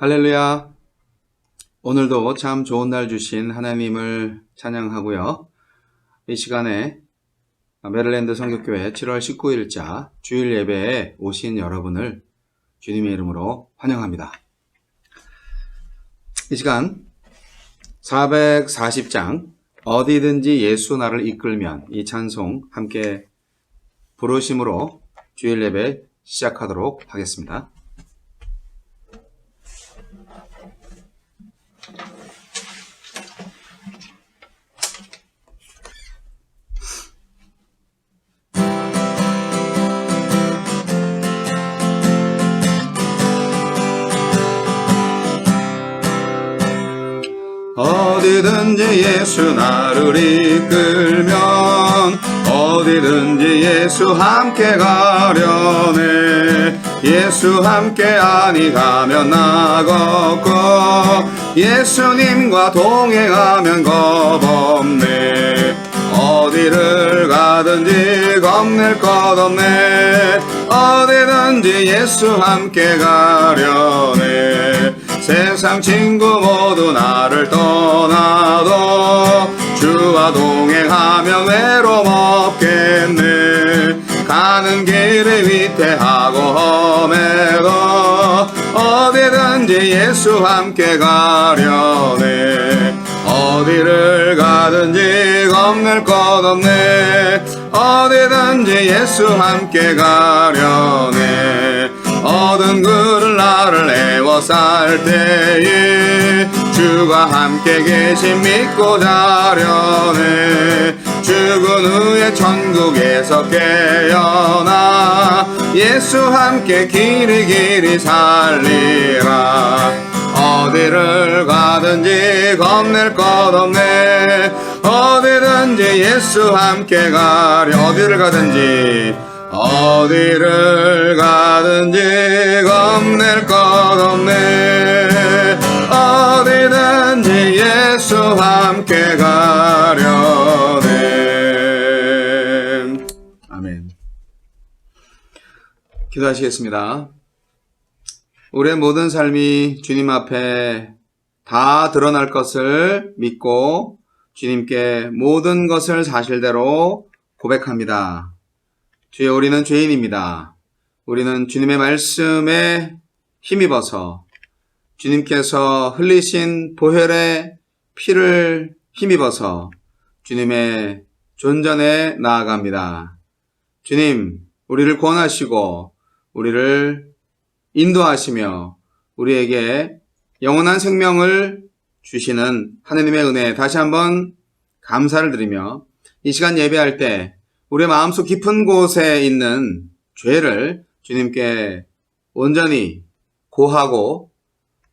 할렐루야. 오늘도 참 좋은 날 주신 하나님을 찬양하고요. 이 시간에 메릴랜드 선교교회 7월 19일자 주일 예배에 오신 여러분을 주님의 이름으로 환영합니다. 이 시간 440장 어디든지 예수 나를 이끌면 이 찬송 함께 부르심으로 주일 예배 시작하도록 하겠습니다. 어디든지 예수 나를 이끌면 어디든지 예수 함께 가려네. 예수 함께 아니 가면 나 걷고 예수님과 동행하면 겁없네. 어디를 가든지 겁낼 것 없네. 어디든지 예수 함께 가려네. 세상 친구 모두 나를 떠나도 주와 동행하면 외로움 없겠네. 가는 길이 위태하고 험해도 어디든지 예수 함께 가려네. 어디를 가든지 겁낼 것 없네. 어디든지 예수 함께 가려네. 얻은 그를 나를 애워쌀 때에 주가 함께 계심 믿고 자려네. 죽은 후에 천국에서 깨어나 예수 함께 길이 살리라. 어디를 가든지 겁낼 것 없네. 어디든지 예수 함께 가려. 어디를 가든지 겁낼 것 없네. 어디든지 예수 함께 가려네. 아멘. 기도하시겠습니다. 우리의 모든 삶이 주님 앞에 다 드러날 것을 믿고 주님께 모든 것을 사실대로 고백합니다. 주여, 우리는 죄인입니다. 우리는 주님의 말씀에 힘입어서 주님께서 흘리신 보혈의 피를 힘입어서 주님의 존전에 나아갑니다. 주님, 우리를 구원하시고 우리를 인도하시며 우리에게 영원한 생명을 주시는 하느님의 은혜에 다시 한번 감사를 드리며 이 시간 예배할 때 우리의 마음속 깊은 곳에 있는 죄를 주님께 온전히 고하고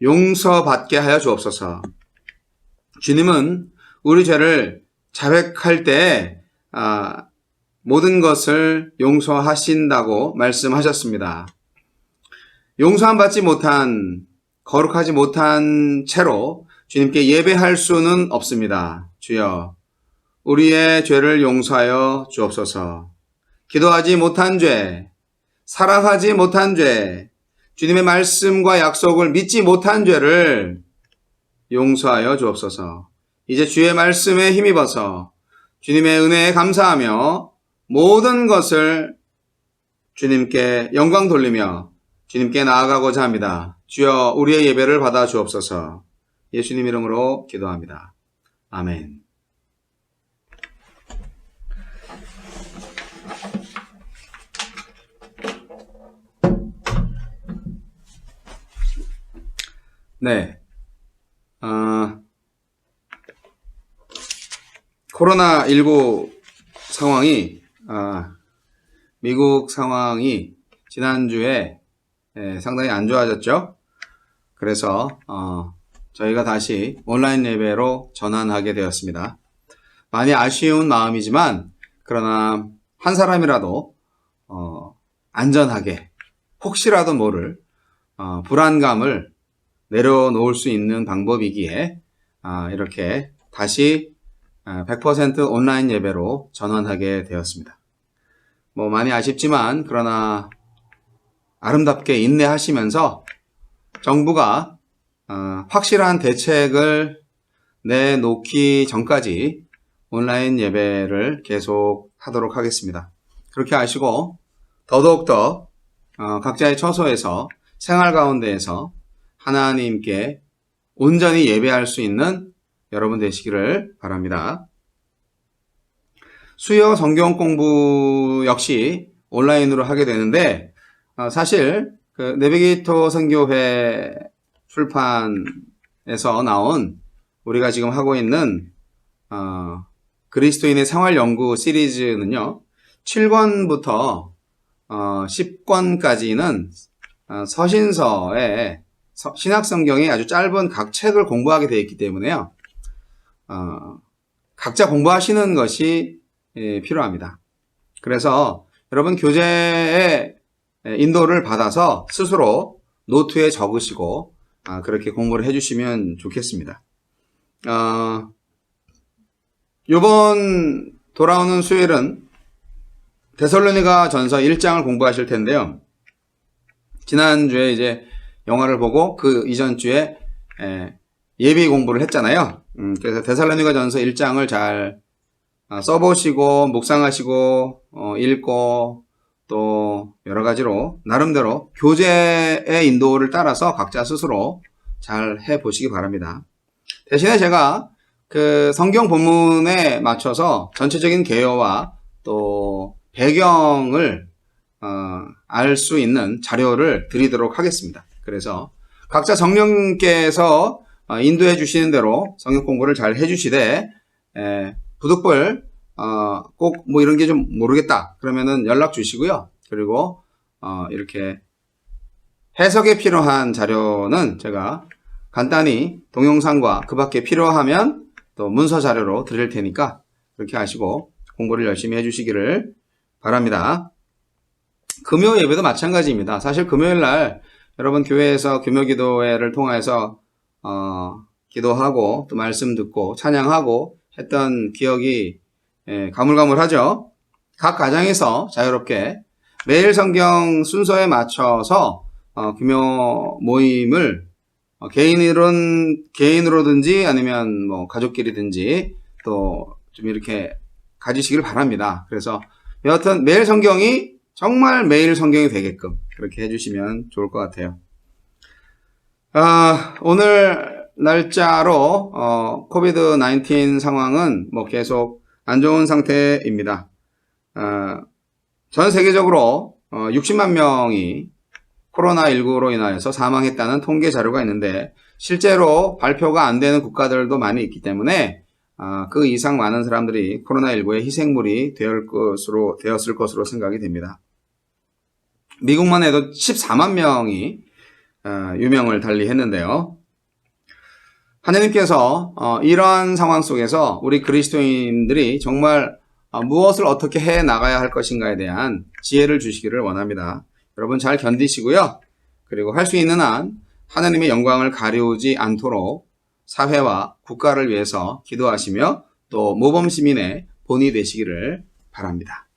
용서받게 하여 주옵소서. 주님은 우리 죄를 자백할 때 모든 것을 용서하신다고 말씀하셨습니다. 용서함 받지 못한, 거룩하지 못한 채로 주님께 예배할 수는 없습니다. 주여, 우리의 죄를 용서하여 주옵소서. 기도하지 못한 죄, 사랑하지 못한 죄, 주님의 말씀과 약속을 믿지 못한 죄를 용서하여 주옵소서. 이제 주의 말씀에 힘입어서 주님의 은혜에 감사하며 모든 것을 주님께 영광 돌리며 주님께 나아가고자 합니다. 주여, 우리의 예배를 받아 주옵소서. 예수님 이름으로 기도합니다. 아멘. 네. 코로나19 상황이, 미국 상황이 지난주에 상당히 안 좋아졌죠. 그래서, 저희가 다시 온라인 예배로 전환하게 되었습니다. 많이 아쉬운 마음이지만, 그러나 한 사람이라도, 안전하게, 혹시라도 모를, 불안감을 내려놓을 수 있는 방법이기에 이렇게 다시 100% 온라인 예배로 전환하게 되었습니다. 많이 아쉽지만 그러나 아름답게 인내하시면서 정부가 확실한 대책을 내놓기 전까지 온라인 예배를 계속 하도록 하겠습니다. 그렇게 하시고 더더욱더 각자의 처소에서 생활 가운데에서 하나님께 온전히 예배할 수 있는 여러분 되시기를 바랍니다. 수요 성경 공부 역시 온라인으로 하게 되는데 사실 그 내비게이터 선교회 출판에서 나온 우리가 지금 하고 있는 그리스도인의 생활 연구 시리즈는요. 7권부터 10권까지는 서신서에 신학성경의 아주 짧은 각 책을 공부하게 되어 있기 때문에요. 각자 공부하시는 것이 필요합니다. 그래서 여러분 교재의 인도를 받아서 스스로 노트에 적으시고 그렇게 공부를 해주시면 좋겠습니다. 이번 돌아오는 수요일은 데살로니가 전서 1장을 공부하실 텐데요. 지난주에 이제 영화를 보고 그 이전 주에 예비 공부를 했잖아요. 그래서 데살로니가 전서 1장을 잘 써보시고 묵상하시고 읽고 또 여러 가지로 나름대로 교재의 인도를 따라서 각자 스스로 잘 해보시기 바랍니다. 대신에 제가 그 성경 본문에 맞춰서 전체적인 개요와 또 배경을 알 수 있는 자료를 드리도록 하겠습니다. 그래서 각자 성령께서 인도해 주시는 대로 성경 공부를 잘 해주시되 부득불 꼭 뭐 이런 게 좀 모르겠다 그러면은 연락 주시고요. 그리고 이렇게 해석에 필요한 자료는 제가 간단히 동영상과 그 밖에 필요하면 또 문서 자료로 드릴 테니까 그렇게 하시고 공부를 열심히 해주시기를 바랍니다. 금요 예배도 마찬가지입니다. 사실 금요일 날 여러분 교회에서 금요 기도회를 통해서 기도하고 또 말씀 듣고 찬양하고 했던 기억이 가물가물하죠. 각 가정에서 자유롭게 매일 성경 순서에 맞춰서 금요 모임을 개인으로든지 아니면 뭐 가족끼리든지 또 좀 이렇게 가지시길 바랍니다. 그래서 여하튼 매일 성경이 정말 매일 성경이 되게끔 그렇게 해주시면 좋을 것 같아요. 오늘 날짜로 코비드-19 상황은 뭐 계속 안 좋은 상태입니다. 전 세계적으로 60만 명이 코로나19로 인하여서 사망했다는 통계 자료가 있는데 실제로 발표가 안 되는 국가들도 많이 있기 때문에 그 이상 많은 사람들이 코로나19의 희생물이 되었을 것으로 생각이 됩니다. 미국만 해도 14만 명이 유명을 달리했는데요. 하나님께서 이러한 상황 속에서 우리 그리스도인들이 정말 무엇을 어떻게 해 나가야 할 것인가에 대한 지혜를 주시기를 원합니다. 여러분 잘 견디시고요. 그리고 할 수 있는 한 하나님의 영광을 가리우지 않도록 사회와 국가를 위해서 기도하시며 또 모범 시민의 본이 되시기를 바랍니다.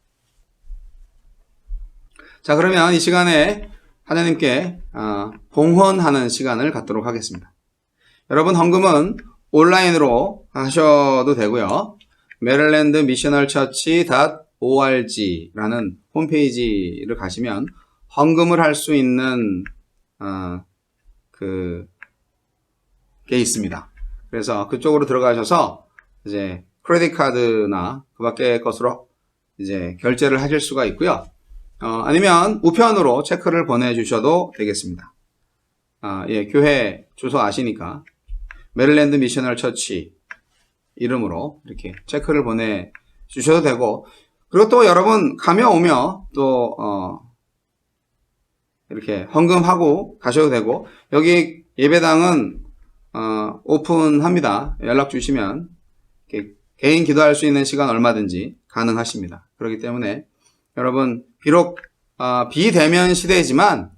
자, 그러면 이 시간에 하나님께 봉헌하는 시간을 갖도록 하겠습니다. 여러분 헌금은 온라인으로 하셔도 되고요. 메릴랜드 미셔널 처치 .org라는 홈페이지를 가시면 헌금을 할 수 있는 게 있습니다. 그래서 그쪽으로 들어가셔서 이제 크레딧 카드나 그 밖의 것으로 이제 결제를 하실 수가 있고요. 아니면 우편으로 체크를 보내주셔도 되겠습니다. 예, 교회 주소 아시니까 메릴랜드 미셔널 처치 이름으로 이렇게 체크를 보내주셔도 되고, 그리고 또 여러분 가며 오며 또 이렇게 헌금하고 가셔도 되고, 여기 예배당은 오픈합니다. 연락 주시면 개인 기도할 수 있는 시간 얼마든지 가능하십니다. 그렇기 때문에 여러분 비록 비대면 시대이지만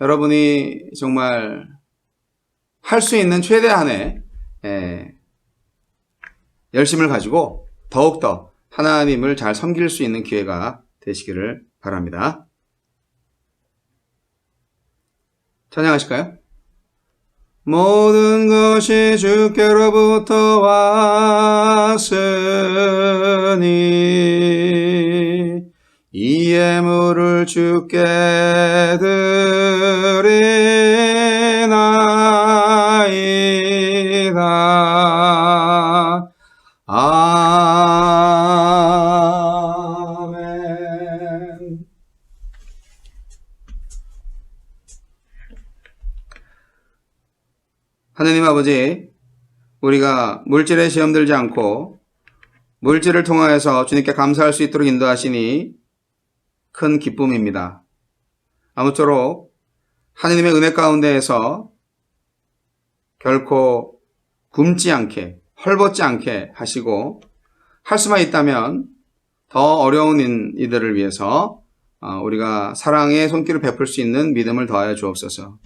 여러분이 정말 할 수 있는 최대한의 열심을 가지고 더욱더 하나님을 잘 섬길 수 있는 기회가 되시기를 바랍니다. 찬양하실까요? 모든 것이 주께로부터 왔으니 이 예물을 주께 드리나이다. 아멘. 하느님 아버지, 우리가 물질에 시험 들지 않고 물질을 통하여서 주님께 감사할 수 있도록 인도하시니 큰 기쁨입니다. 아무쪼록 하느님의 은혜 가운데에서 결코 굶지 않게, 헐벗지 않게 하시고, 할 수만 있다면 더 어려운 이들을 위해서 우리가 사랑의 손길을 베풀 수 있는 믿음을 더하여 주옵소서.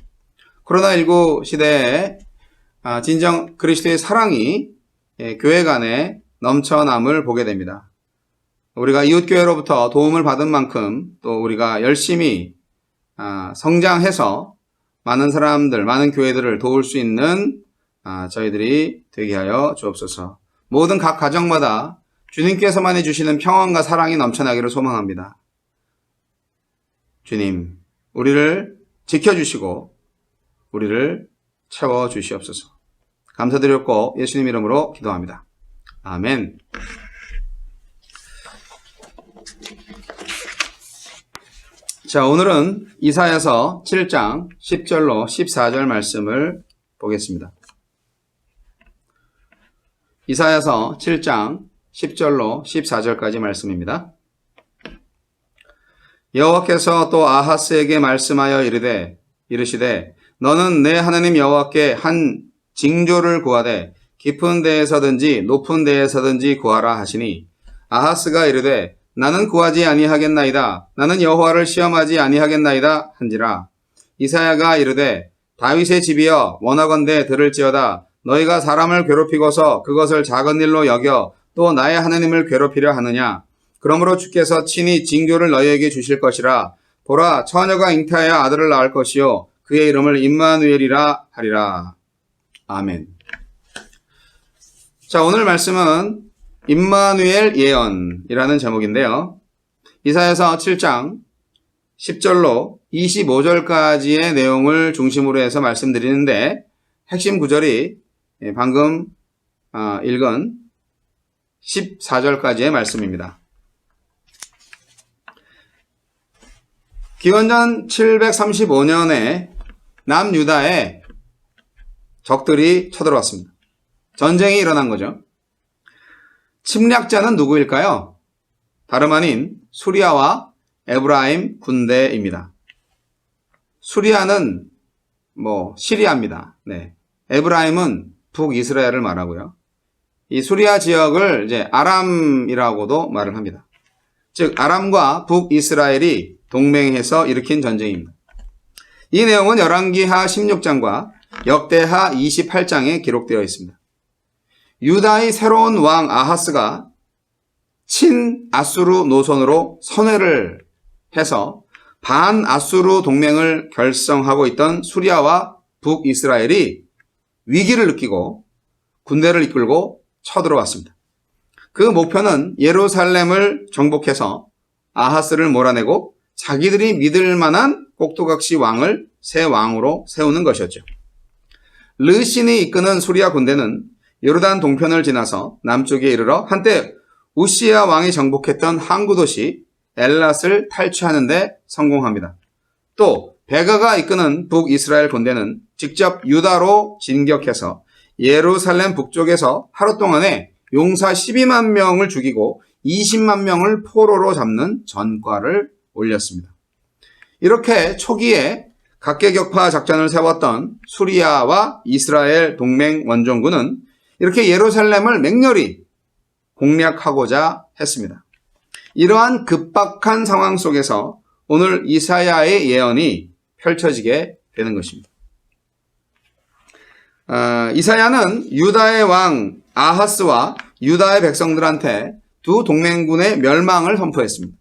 코로나19 시대에 진정 그리스도의 사랑이 교회 간에 넘쳐남을 보게 됩니다. 우리가 이웃교회로부터 도움을 받은 만큼 또 우리가 열심히 성장해서 많은 사람들, 많은 교회들을 도울 수 있는 저희들이 되게 하여 주옵소서. 모든 각 가정마다 주님께서만 해주시는 평안과 사랑이 넘쳐나기를 소망합니다. 주님, 우리를 지켜주시고 우리를 채워주시옵소서. 감사드렸고 예수님 이름으로 기도합니다. 아멘. 자, 오늘은 이사야서 7장 10절로 14절 말씀을 보겠습니다. 이사야서 7장 10절로 14절까지 말씀입니다. 여호와께서 또 아하스에게 말씀하여 이르시되 너는 내 하나님 여호와께 한 징조를 구하되 깊은 데에서든지 높은 데에서든지 구하라 하시니 아하스가 이르되 나는 구하지 아니하겠나이다. 나는 여호와를 시험하지 아니하겠나이다 한지라. 이사야가 이르되 다윗의 집이여 원하건대 들을지어다. 너희가 사람을 괴롭히고서 그것을 작은 일로 여겨 또 나의 하나님을 괴롭히려 하느냐. 그러므로 주께서 친히 징조를 너희에게 주실 것이라. 보라, 처녀가 잉태하여 아들을 낳을 것이요 그의 이름을 임마누엘이라 하리라. 아멘. 자, 오늘 말씀은 임마누엘 예언이라는 제목인데요. 이사야서 7장 10절로 25절까지의 내용을 중심으로 해서 말씀드리는데 핵심 구절이 방금 읽은 14절까지의 말씀입니다. 기원전 735년에 남유다에 적들이 쳐들어왔습니다. 전쟁이 일어난 거죠. 침략자는 누구일까요? 다름 아닌 수리아와 에브라임 군대입니다. 수리아는 시리아입니다. 네. 에브라임은 북이스라엘을 말하고요. 이 수리아 지역을 이제 아람이라고도 말을 합니다. 즉 아람과 북이스라엘이 동맹해서 일으킨 전쟁입니다. 이 내용은 열왕기하 16장과 역대하 28장에 기록되어 있습니다. 유다의 새로운 왕 아하스가 친아수르 노선으로 선회를 해서 반아수르 동맹을 결성하고 있던 수리아와 북이스라엘이 위기를 느끼고 군대를 이끌고 쳐들어왔습니다. 그 목표는 예루살렘을 정복해서 아하스를 몰아내고 자기들이 믿을 만한 꼭두각시 왕을 새 왕으로 세우는 것이었죠. 르신이 이끄는 수리아 군대는 요르단 동편을 지나서 남쪽에 이르러 한때 우시야 왕이 정복했던 항구 도시 엘랏을 탈취하는 데 성공합니다. 또 베가가 이끄는 북이스라엘 군대는 직접 유다로 진격해서 예루살렘 북쪽에서 하루 동안에 용사 12만 명을 죽이고 20만 명을 포로로 잡는 전과를 올렸습니다. 이렇게 초기에 각계격파 작전을 세웠던 수리아와 이스라엘 동맹 원정군은 이렇게 예루살렘을 맹렬히 공략하고자 했습니다. 이러한 급박한 상황 속에서 오늘 이사야의 예언이 펼쳐지게 되는 것입니다. 이사야는 유다의 왕 아하스와 유다의 백성들한테 두 동맹군의 멸망을 선포했습니다.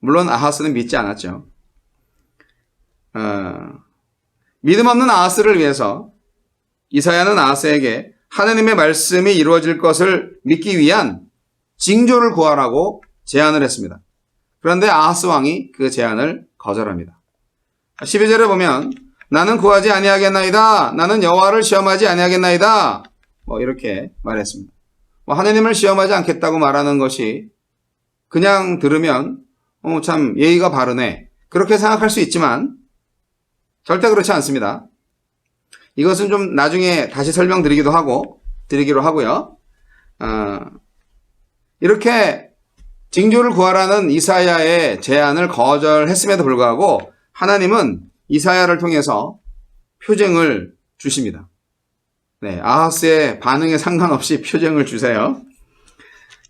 물론 아하스는 믿지 않았죠. 믿음 없는 아하스를 위해서 이사야는 아하스에게 하나님의 말씀이 이루어질 것을 믿기 위한 징조를 구하라고 제안을 했습니다. 그런데 아하스 왕이 그 제안을 거절합니다. 12절에 보면 나는 구하지 아니하겠나이다. 나는 여호와를 시험하지 아니하겠나이다. 이렇게 말했습니다. 하나님을 시험하지 않겠다고 말하는 것이 그냥 들으면 참 예의가 바르네. 그렇게 생각할 수 있지만 절대 그렇지 않습니다. 이것은 좀 나중에 다시 설명드리기로 하고요. 이렇게 징조를 구하라는 이사야의 제안을 거절했음에도 불구하고 하나님은 이사야를 통해서 표징을 주십니다. 네, 아하스의 반응에 상관없이 표징을 주세요.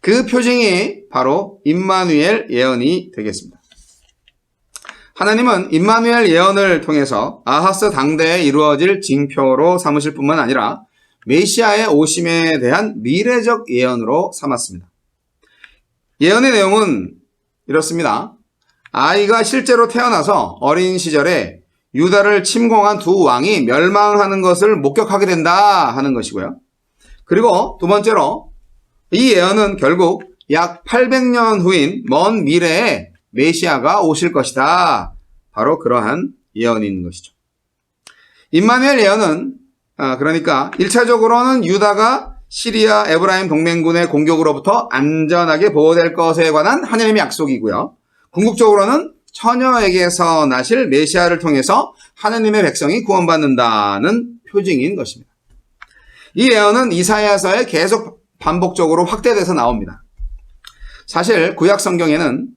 그 표징이 바로 임마누엘 예언이 되겠습니다. 하나님은 임마누엘 예언을 통해서 아하스 당대에 이루어질 징표로 삼으실 뿐만 아니라 메시아의 오심에 대한 미래적 예언으로 삼았습니다. 예언의 내용은 이렇습니다. 아이가 실제로 태어나서 어린 시절에 유다를 침공한 두 왕이 멸망하는 것을 목격하게 된다 하는 것이고요. 그리고 두 번째로 이 예언은 결국 약 800년 후인 먼 미래에 메시아가 오실 것이다. 바로 그러한 예언인 것이죠. 임마누엘 예언은 그러니까 1차적으로는 유다가 시리아 에브라임 동맹군의 공격으로부터 안전하게 보호될 것에 관한 하나님의 약속이고요. 궁극적으로는 처녀에게서 나실 메시아를 통해서 하나님의 백성이 구원받는다는 표징인 것입니다. 이 예언은 이사야서에 계속 반복적으로 확대돼서 나옵니다. 사실 구약 성경에는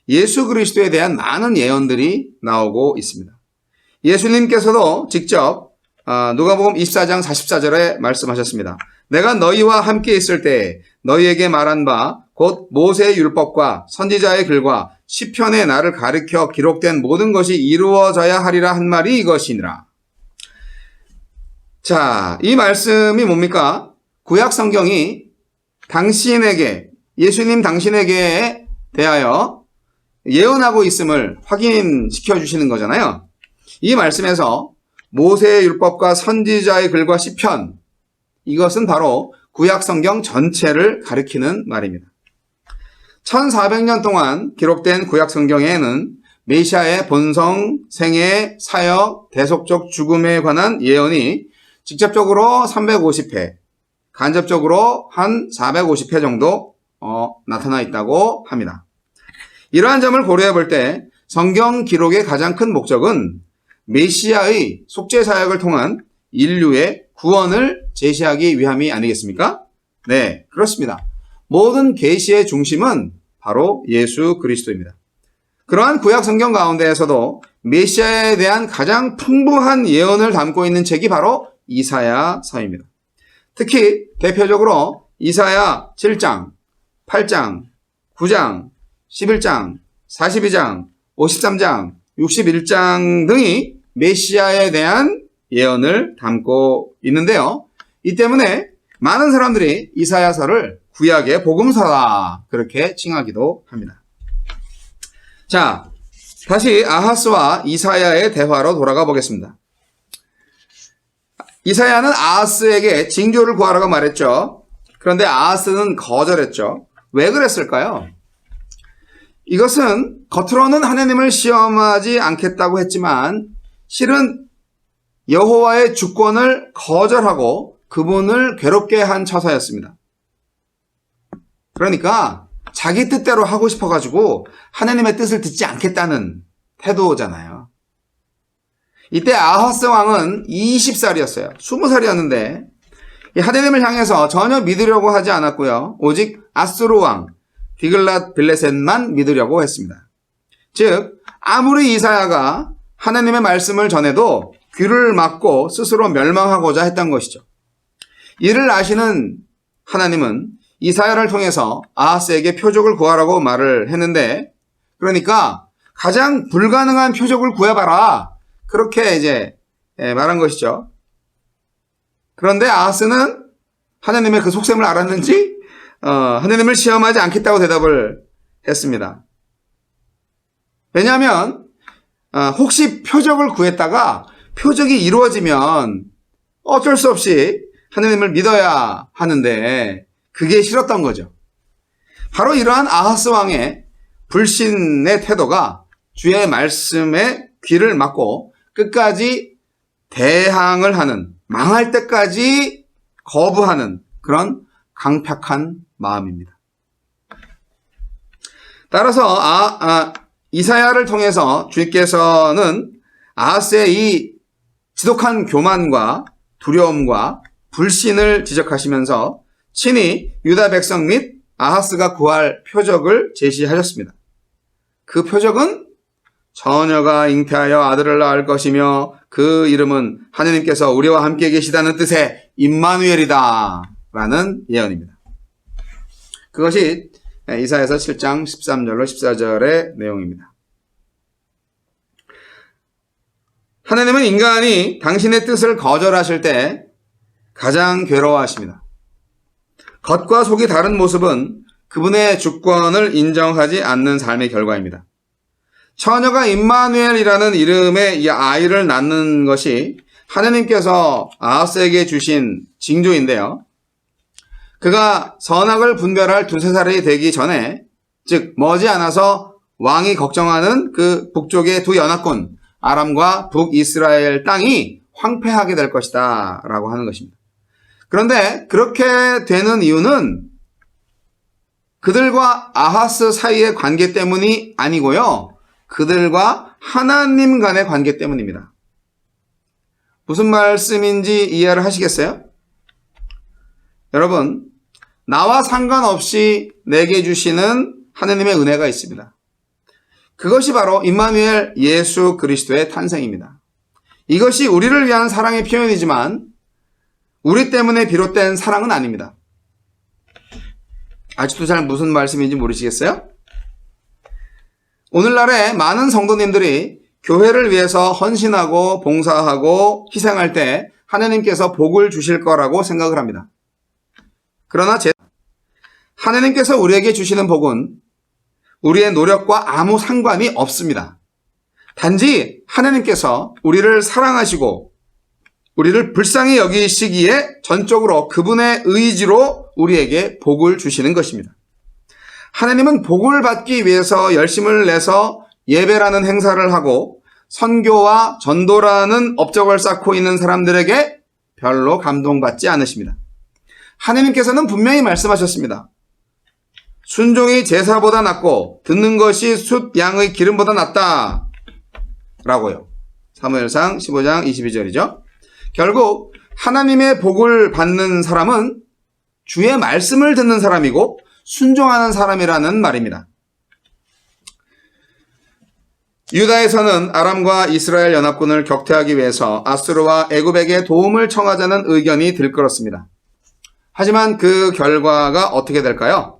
예수 그리스도에 대한 많은 예언들이 나오고 있습니다. 예수님께서도 직접 누가복음 24장 44절에 말씀하셨습니다. 내가 너희와 함께 있을 때 너희에게 말한 바 곧 모세의 율법과 선지자의 글과 시편에 나를 가르쳐 기록된 모든 것이 이루어져야 하리라 한 말이 이것이니라. 자, 이 말씀이 뭡니까? 구약 성경이 당신에게, 예수님 당신에게 대하여 예언하고 있음을 확인시켜 주시는 거잖아요. 이 말씀에서 모세의 율법과 선지자의 글과 시편, 이것은 바로 구약 성경 전체를 가리키는 말입니다. 1400년 동안 기록된 구약 성경에는 메시아의 본성, 생애, 사역, 대속적 죽음에 관한 예언이 직접적으로 350회, 간접적으로 한 450회 정도 나타나 있다고 합니다. 이러한 점을 고려해 볼 때 성경 기록의 가장 큰 목적은 메시아의 속죄 사역을 통한 인류의 구원을 제시하기 위함이 아니겠습니까? 네, 그렇습니다. 모든 계시의 중심은 바로 예수 그리스도입니다. 그러한 구약 성경 가운데에서도 메시아에 대한 가장 풍부한 예언을 담고 있는 책이 바로 이사야서입니다. 특히 대표적으로 이사야 7장, 8장, 9장, 11장, 42장, 53장, 61장 등이 메시아에 대한 예언을 담고 있는데요. 이 때문에 많은 사람들이 이사야서를 구약의 복음서다 그렇게 칭하기도 합니다. 자, 다시 아하스와 이사야의 대화로 돌아가 보겠습니다. 이사야는 아하스에게 징조를 구하라고 말했죠. 그런데 아하스는 거절했죠. 왜 그랬을까요? 이것은 겉으로는 하나님을 시험하지 않겠다고 했지만 실은 여호와의 주권을 거절하고 그분을 괴롭게 한 처사였습니다. 그러니까 자기 뜻대로 하고 싶어가지고 하나님의 뜻을 듣지 않겠다는 태도잖아요. 이때 아하스 왕은 20살이었어요. 20살이었는데 하나님을 향해서 전혀 믿으려고 하지 않았고요. 오직 아수르 왕 디글랏 빌레셋만 믿으려고 했습니다. 즉 아무리 이사야가 하나님의 말씀을 전해도 귀를 막고 스스로 멸망하고자 했던 것이죠. 이를 아시는 하나님은 이사야를 통해서 아하스에게 표적을 구하라고 말을 했는데, 그러니까 가장 불가능한 표적을 구해봐라 그렇게 이제 말한 것이죠. 그런데 아하스는 하나님의 그 속셈을 알았는지 하나님을 시험하지 않겠다고 대답을 했습니다. 왜냐하면 혹시 표적을 구했다가 표적이 이루어지면 어쩔 수 없이 하느님을 믿어야 하는데 그게 싫었던 거죠. 바로 이러한 아하스 왕의 불신의 태도가 주의 말씀에 귀를 막고 끝까지 대항을 하는, 망할 때까지 거부하는 그런 강팍한 마음입니다. 따라서 이사야를 통해서 주께서는 아하스의 이 지독한 교만과 두려움과 불신을 지적하시면서 친히 유다 백성 및 아하스가 구할 표적을 제시하셨습니다. 그 표적은 처녀가 잉태하여 아들을 낳을 것이며 그 이름은 하느님께서 우리와 함께 계시다는 뜻의 임마누엘이다 라는 예언입니다. 그것이 이사야서 7장 13절로 14절의 내용입니다. 하느님은 인간이 당신의 뜻을 거절하실 때 가장 괴로워하십니다. 겉과 속이 다른 모습은 그분의 주권을 인정하지 않는 삶의 결과입니다. 처녀가 임마누엘이라는 이름의 이 아이를 낳는 것이 하느님께서 아하스에게 주신 징조인데요. 그가 선악을 분별할 2-3살이 되기 전에, 즉 머지않아서 왕이 걱정하는 그 북쪽의 두 연합군 아람과 북이스라엘 땅이 황폐하게 될 것이다 라고 하는 것입니다. 그런데 그렇게 되는 이유는 그들과 아하스 사이의 관계 때문이 아니고요. 그들과 하나님 간의 관계 때문입니다. 무슨 말씀인지 이해를 하시겠어요? 여러분, 나와 상관없이 내게 주시는 하느님의 은혜가 있습니다. 그것이 바로 임마누엘 예수 그리스도의 탄생입니다. 이것이 우리를 위한 사랑의 표현이지만 우리 때문에 비롯된 사랑은 아닙니다. 아직도 잘 무슨 말씀인지 모르시겠어요? 오늘날에 많은 성도님들이 교회를 위해서 헌신하고 봉사하고 희생할 때 하느님께서 복을 주실 거라고 생각을 합니다. 그러나 하느님께서 우리에게 주시는 복은 우리의 노력과 아무 상관이 없습니다. 단지 하느님께서 우리를 사랑하시고 우리를 불쌍히 여기시기에 전적으로 그분의 의지로 우리에게 복을 주시는 것입니다. 하나님은 복을 받기 위해서 열심을 내서 예배라는 행사를 하고 선교와 전도라는 업적을 쌓고 있는 사람들에게 별로 감동받지 않으십니다. 하나님께서는 분명히 말씀하셨습니다. 순종이 제사보다 낫고 듣는 것이 숫 양의 기름보다 낫다 라고요. 사무엘상 15장 22절이죠. 결국 하나님의 복을 받는 사람은 주의 말씀을 듣는 사람이고 순종하는 사람이라는 말입니다. 유다에서는 아람과 이스라엘 연합군을 격퇴하기 위해서 아수르와 애굽에게 도움을 청하자는 의견이 들끓었습니다. 하지만 그 결과가 어떻게 될까요?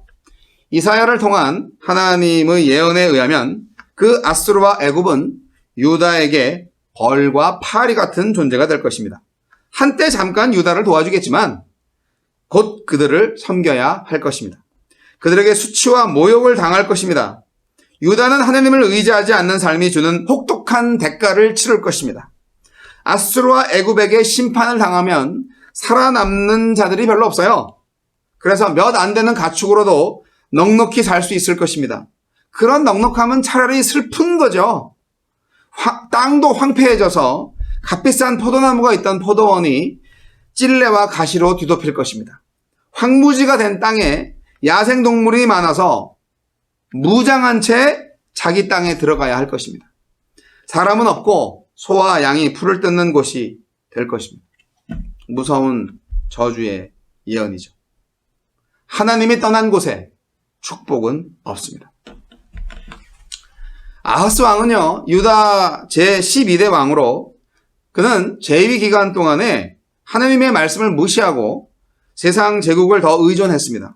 이사야를 통한 하나님의 예언에 의하면 그 아수르와 애굽은 유다에게 벌과 파리 같은 존재가 될 것입니다. 한때 잠깐 유다를 도와주겠지만 곧 그들을 섬겨야 할 것입니다. 그들에게 수치와 모욕을 당할 것입니다. 유다는 하나님을 의지하지 않는 삶이 주는 혹독한 대가를 치를 것입니다. 아수르와 애굽에게 심판을 당하면 살아남는 자들이 별로 없어요. 그래서 몇 안 되는 가축으로도 넉넉히 살 수 있을 것입니다. 그런 넉넉함은 차라리 슬픈 거죠. 땅도 황폐해져서 값비싼 포도나무가 있던 포도원이 찔레와 가시로 뒤덮일 것입니다. 황무지가 된 땅에 야생동물이 많아서 무장한 채 자기 땅에 들어가야 할 것입니다. 사람은 없고 소와 양이 풀을 뜯는 곳이 될 것입니다. 무서운 저주의 예언이죠. 하나님이 떠난 곳에 축복은 없습니다. 아하스 왕은요, 유다 제12대 왕으로 그는 재위 기간 동안에 하나님의 말씀을 무시하고 세상 제국을 더 의존했습니다.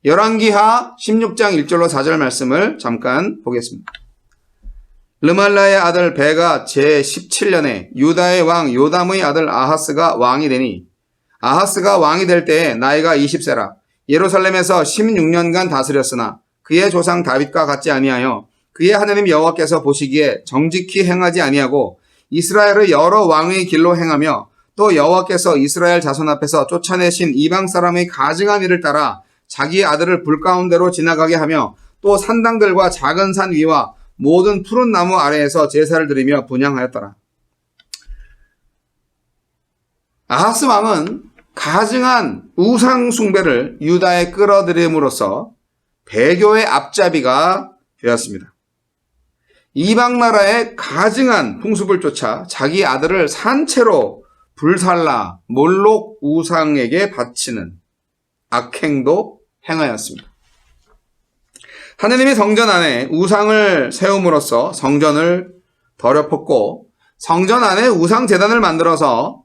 열왕기하 16장 1절로 4절 말씀을 잠깐 보겠습니다. 르말라의 아들 베가 제17년에 유다의 왕 요담의 아들 아하스가 왕이 되니 아하스가 왕이 될 때에 나이가 20세라 예루살렘에서 16년간 다스렸으나 그의 조상 다윗과 같지 아니하여 그의 하나님 여호와께서 보시기에 정직히 행하지 아니하고 이스라엘의 여러 왕의 길로 행하며 또 여호와께서 이스라엘 자손 앞에서 쫓아내신 이방 사람의 가증한 일을 따라 자기 아들을 불 가운데로 지나가게 하며 또 산당들과 작은 산 위와 모든 푸른 나무 아래에서 제사를 드리며 분향하였더라. 아하스 왕은 가증한 우상 숭배를 유다에 끌어들임으로써 배교의 앞잡이가 되었습니다. 이방 나라의 가증한 풍습을 쫓아 자기 아들을 산채로 불살라 몰록 우상에게 바치는 악행도 행하였습니다. 하느님이 성전 안에 우상을 세움으로써 성전을 더럽혔고 성전 안에 우상 제단을 만들어서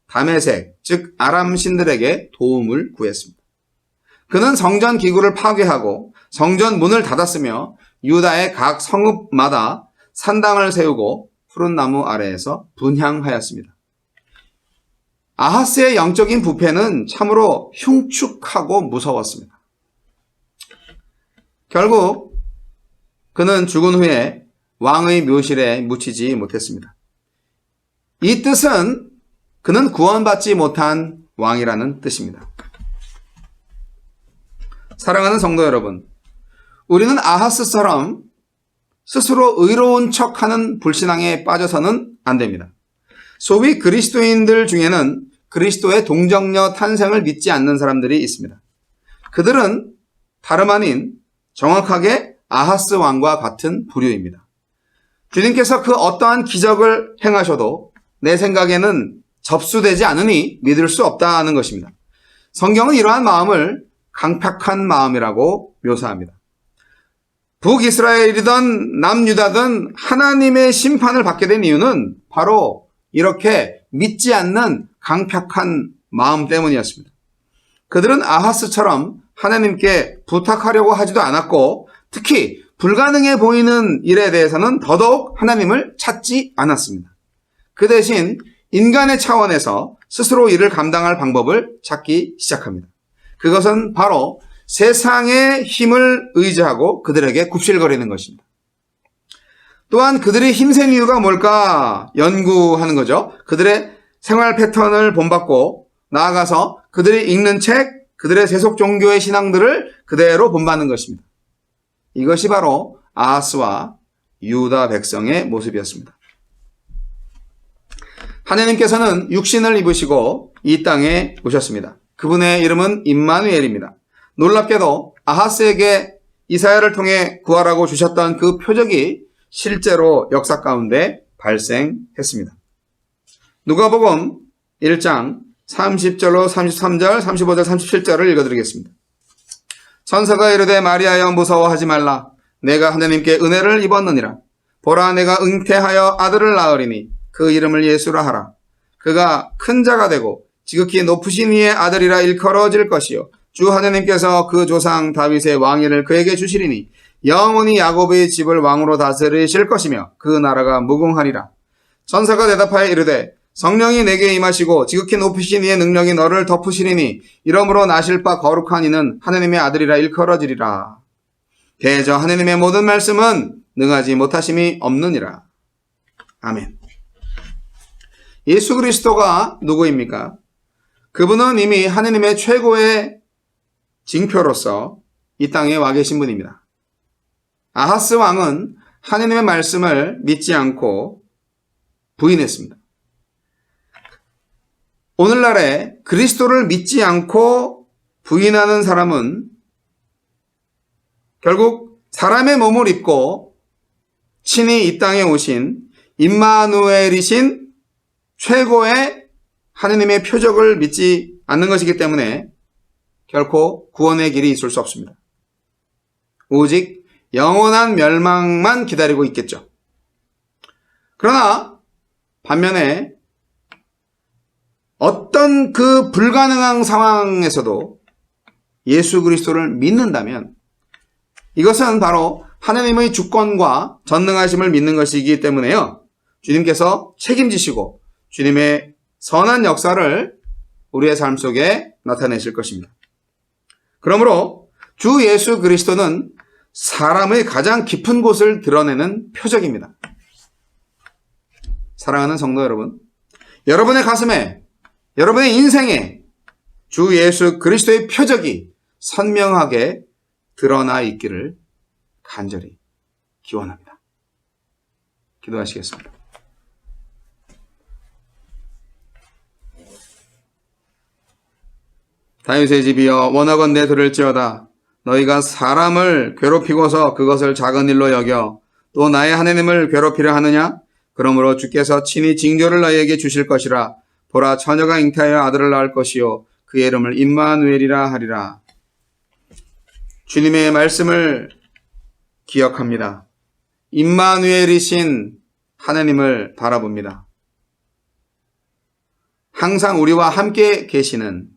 다메섹, 즉 아람 신들에게 도움을 구했습니다. 그는 성전 기구를 파괴하고 성전 문을 닫았으며 유다의 각 성읍마다 산당을 세우고 푸른 나무 아래에서 분향하였습니다. 아하스의 영적인 부패는 참으로 흉측하고 무서웠습니다. 결국 그는 죽은 후에 왕의 묘실에 묻히지 못했습니다. 이 뜻은 그는 구원받지 못한 왕이라는 뜻입니다. 사랑하는 성도 여러분, 우리는 아하스처럼 스스로 의로운 척하는 불신앙에 빠져서는 안 됩니다. 소위 그리스도인들 중에는 그리스도의 동정녀 탄생을 믿지 않는 사람들이 있습니다. 그들은 다름 아닌 정확하게 아하스 왕과 같은 부류입니다. 주님께서 그 어떠한 기적을 행하셔도 내 생각에는 접수되지 않으니 믿을 수 없다는 것입니다. 성경은 이러한 마음을 강팍한 마음이라고 묘사합니다. 북이스라엘이든 남유다든 하나님의 심판을 받게 된 이유는 바로 이렇게 믿지 않는 강팍한 마음 때문이었습니다. 그들은 아하스처럼 하나님께 부탁하려고 하지도 않았고 특히 불가능해 보이는 일에 대해서는 더더욱 하나님을 찾지 않았습니다. 그 대신 인간의 차원에서 스스로 일을 감당할 방법을 찾기 시작합니다. 그것은 바로 세상의 힘을 의지하고 그들에게 굽실거리는 것입니다. 또한 그들이 힘센 이유가 뭘까 연구하는 거죠. 그들의 생활 패턴을 본받고 나아가서 그들이 읽는 책, 그들의 세속 종교의 신앙들을 그대로 본받는 것입니다. 이것이 바로 아하스와 유다 백성의 모습이었습니다. 하나님께서는 육신을 입으시고 이 땅에 오셨습니다. 그분의 이름은 임마누엘입니다. 놀랍게도 아하스에게 이사야를 통해 구하라고 주셨던 그 표적이 실제로 역사 가운데 발생했습니다. 누가복음 1장 30절로 33절, 35절, 37절을 읽어드리겠습니다. 천사가 이르되 마리아여 무서워하지 말라. 내가 하나님께 은혜를 입었느니라. 보라 내가 잉태하여 아들을 낳으리니 그 이름을 예수라 하라. 그가 큰 자가 되고 지극히 높으신 이의 아들이라 일컬어질 것이요 주 하나님께서 그 조상 다윗의 왕위를 그에게 주시리니 영원히 야곱의 집을 왕으로 다스리실 것이며 그 나라가 무궁하리라. 천사가 대답하여 이르되 성령이 내게 임하시고 지극히 높으신 이의 능력이 너를 덮으시리니 이러므로 나실 바 거룩한 이는 하나님의 아들이라 일컬어지리라. 대저 하나님의 모든 말씀은 능하지 못하심이 없느니라. 아멘. 예수 그리스도가 누구입니까? 그분은 이미 하나님의 최고의 징표로서 이 땅에 와 계신 분입니다. 아하스 왕은 하나님의 말씀을 믿지 않고 부인했습니다. 오늘날에 그리스도를 믿지 않고 부인하는 사람은 결국 사람의 몸을 입고 친히 이 땅에 오신 임마누엘이신 최고의 하느님의 표적을 믿지 않는 것이기 때문에 결코 구원의 길이 있을 수 없습니다. 오직 영원한 멸망만 기다리고 있겠죠. 그러나 반면에 어떤 그 불가능한 상황에서도 예수 그리스도를 믿는다면 이것은 바로 하나님의 주권과 전능하심을 믿는 것이기 때문에요. 주님께서 책임지시고 주님의 선한 역사를 우리의 삶 속에 나타내실 것입니다. 그러므로 주 예수 그리스도는 사람의 가장 깊은 곳을 드러내는 표적입니다. 사랑하는 성도 여러분, 여러분의 가슴에, 여러분의 인생에 주 예수 그리스도의 표적이 선명하게 드러나 있기를 간절히 기원합니다. 기도하시겠습니다. 다윗의 집이여 원하건대 들을지어다. 너희가 사람을 괴롭히고서 그것을 작은 일로 여겨 또 나의 하나님을 괴롭히려 하느냐? 그러므로 주께서 친히 징조를 너희에게 주실 것이라. 보라, 처녀가 잉태하여 아들을 낳을 것이요 그의 이름을 임마누엘이라 하리라. 주님의 말씀을 기억합니다. 임마누엘이신 하나님을 바라봅니다. 항상 우리와 함께 계시는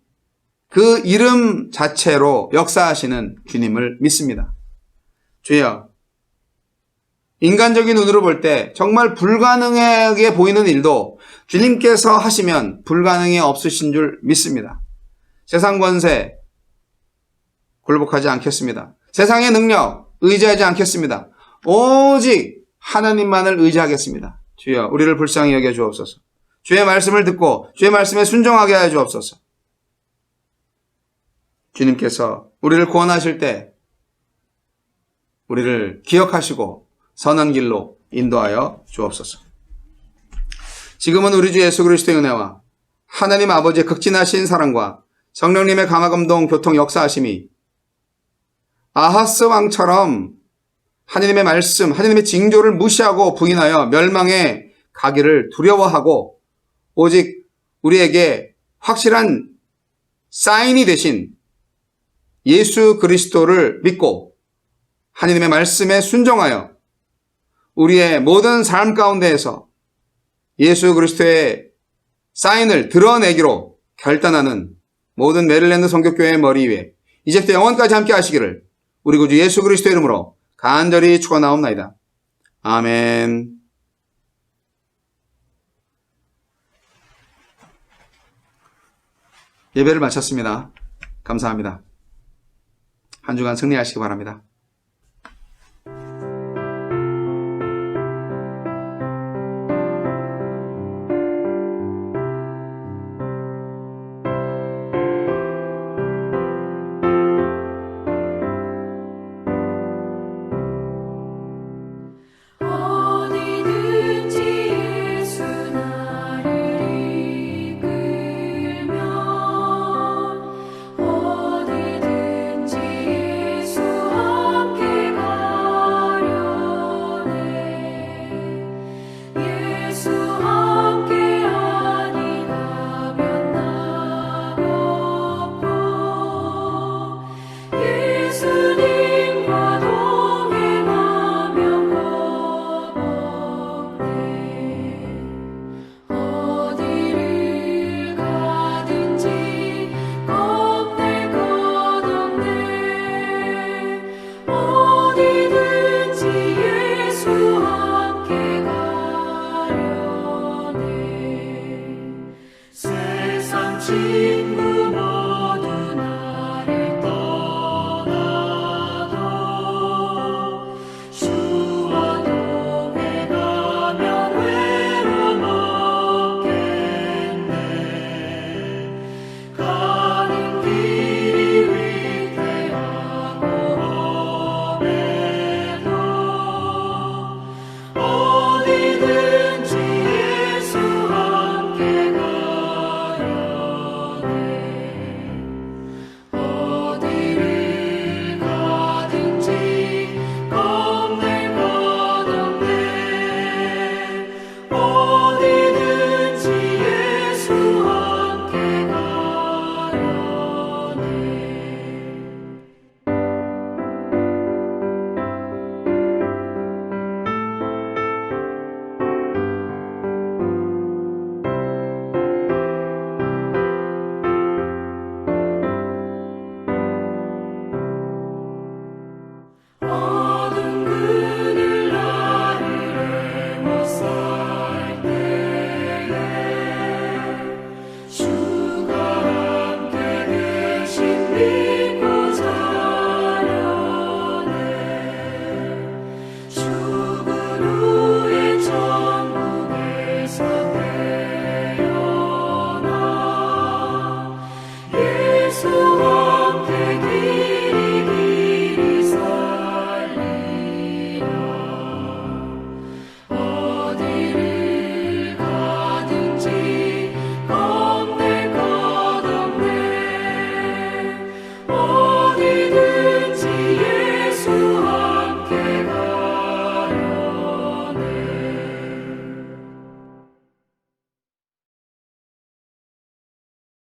그 이름 자체로 역사하시는 주님을 믿습니다. 주여, 인간적인 눈으로 볼 때 정말 불가능하게 보이는 일도 주님께서 하시면 불가능이 없으신 줄 믿습니다. 세상 권세 굴복하지 않겠습니다. 세상의 능력 의지하지 않겠습니다. 오직 하나님만을 의지하겠습니다. 주여, 우리를 불쌍히 여겨 주옵소서. 주의 말씀을 듣고 주의 말씀에 순종하게 하여 주옵소서. 주님께서 우리를 구원하실 때 우리를 기억하시고 선한 길로 인도하여 주옵소서. 지금은 우리 주 예수 그리스도의 은혜와 하나님 아버지의 극진하신 사랑과 성령님의 감화감동 교통 역사하심이 아하스 왕처럼 하나님의 말씀, 하나님의 징조를 무시하고 부인하여 멸망에 가기를 두려워하고 오직 우리에게 확실한 사인이 되신 예수 그리스도를 믿고 하나님의 말씀에 순종하여 우리의 모든 삶 가운데에서 예수 그리스도의 사인을 드러내기로 결단하는 모든 메릴랜드 선교교회의 머리 위에 이제부터 영원까지 함께 하시기를 우리 구주 예수 그리스도의 이름으로 간절히 축원하옵나이다. 아멘. 예배를 마쳤습니다. 감사합니다. 한 주간 승리하시기 바랍니다. 주